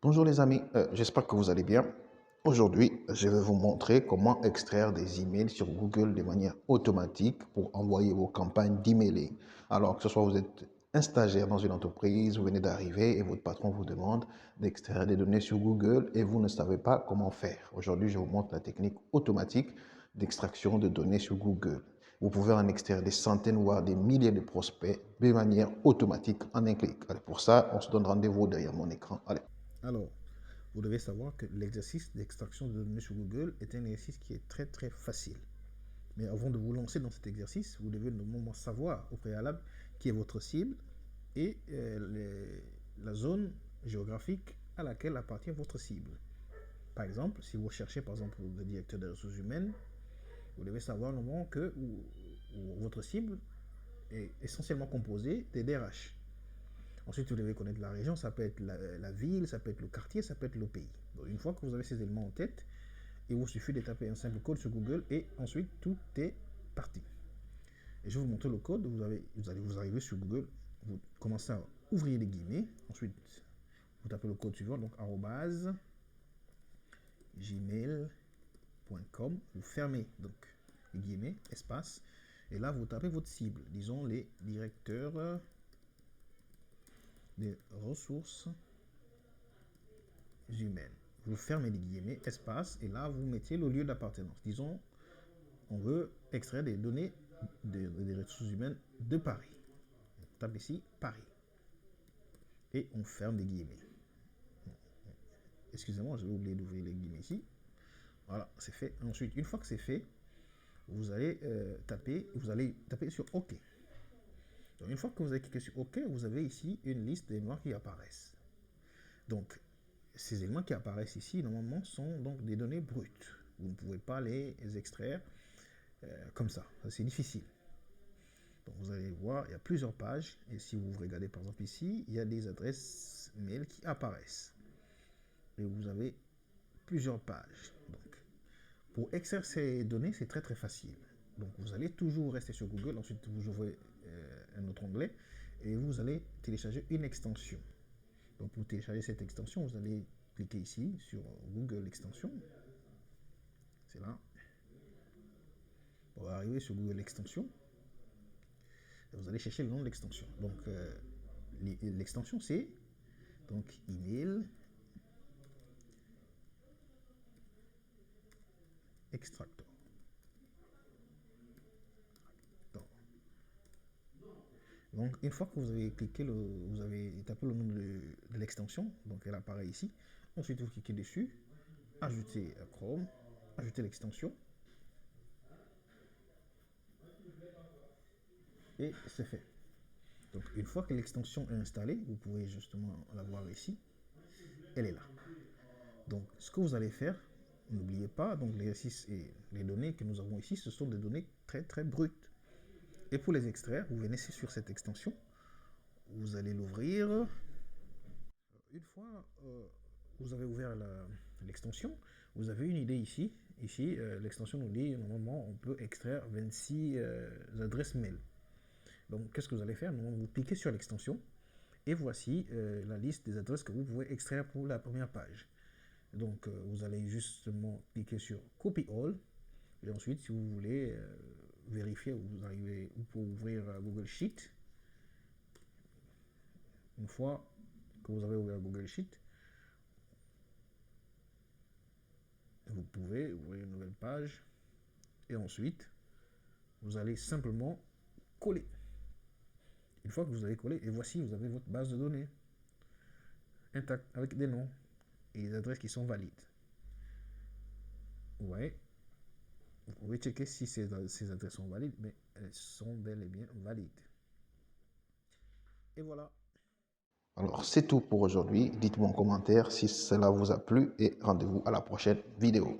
Bonjour les amis, j'espère que vous allez bien. Aujourd'hui, je vais vous montrer comment extraire des emails sur Google de manière automatique pour envoyer vos campagnes d'emailing. Alors que ce soit vous êtes un stagiaire dans une entreprise, vous venez d'arriver et votre patron vous demande d'extraire des données sur Google et vous ne savez pas comment faire. Aujourd'hui, je vous montre la technique automatique d'extraction de données sur Google. Vous pouvez en extraire des centaines, voire des milliers de prospects de manière automatique en un clic. Allez, pour ça, on se donne rendez-vous derrière mon écran. Allez. Alors, vous devez savoir que l'exercice d'extraction de données sur Google est un exercice qui est très facile. Mais avant de vous lancer dans cet exercice, vous devez normalement savoir au préalable qui est votre cible et la zone géographique à laquelle appartient votre cible. Par exemple, si vous cherchez par exemple le directeur des ressources humaines, vous devez savoir normalement que votre cible est essentiellement composée des DRH. Ensuite, vous devez connaître la région, ça peut être la ville, ça peut être le quartier, ça peut être le pays. Donc, une fois que vous avez ces éléments en tête, il vous suffit de taper un simple code sur Google et ensuite tout est parti. Et je vais vous montrer le code, vous allez vous arriver sur Google, vous commencez à ouvrir les guillemets, ensuite vous tapez le code suivant, donc @gmail.com, vous fermez donc les guillemets, espace, et là vous tapez votre cible, disons les directeurs des ressources humaines. Vous fermez les guillemets, espace, et là vous mettez le lieu d'appartenance. Disons, on veut extraire des données des ressources humaines de Paris. On tape ici Paris. Et on ferme les guillemets. Excusez-moi, j'ai oublié d'ouvrir les guillemets ici. Voilà, c'est fait. Ensuite, une fois que c'est fait, vous allez taper sur OK. Donc, une fois que vous avez cliqué sur OK, vous avez ici une liste d'éléments qui apparaissent. Donc, ces éléments qui apparaissent ici, normalement, sont donc des données brutes. Vous ne pouvez pas les extraire comme ça. C'est difficile. Donc, vous allez voir, il y a plusieurs pages. Et si vous regardez, par exemple, ici, il y a des adresses mail qui apparaissent. Et vous avez plusieurs pages. Donc, pour extraire ces données, c'est très facile. Donc, vous allez toujours rester sur Google. Ensuite, vous ouvrez un autre onglet et vous allez télécharger une extension. Donc, pour télécharger cette extension, vous allez cliquer ici sur Google Extension. C'est là. On va arriver sur Google Extension. Et vous allez chercher le nom de l'extension. Donc, l'extension, c'est donc email extractor. Donc, une fois que vous avez cliqué, vous avez tapé le nom de l'extension, donc elle apparaît ici. Ensuite, vous cliquez dessus, ajouter Chrome, ajouter l'extension. Et c'est fait. Donc, une fois que l'extension est installée, vous pouvez justement la voir ici. Elle est là. Donc, ce que vous allez faire, n'oubliez pas, donc l'exercice et les données que nous avons ici, ce sont des données très brutes. Et pour les extraire, vous venez sur cette extension, vous allez l'ouvrir. Une fois vous avez ouvert l'extension, vous avez une idée ici. Ici, l'extension nous dit, normalement, on peut extraire 26 adresses mail. Donc, qu'est-ce que vous allez faire? Vous cliquez sur l'extension et voici la liste des adresses que vous pouvez extraire pour la première page. Donc, vous allez justement cliquer sur Copy All et ensuite, si vous voulez vérifier, vous pouvez ouvrir Google Sheet. Une fois que vous avez ouvert Google Sheet, vous pouvez ouvrir une nouvelle page et ensuite, vous allez simplement coller. Une fois que vous avez collé, et voici, vous avez votre base de données intacte avec des noms et des adresses qui sont valides. Ouais. Vous pouvez checker si ces adresses sont valides, mais elles sont bel et bien valides. Et voilà. Alors, c'est tout pour aujourd'hui. Dites-moi en commentaire si cela vous a plu et rendez-vous à la prochaine vidéo.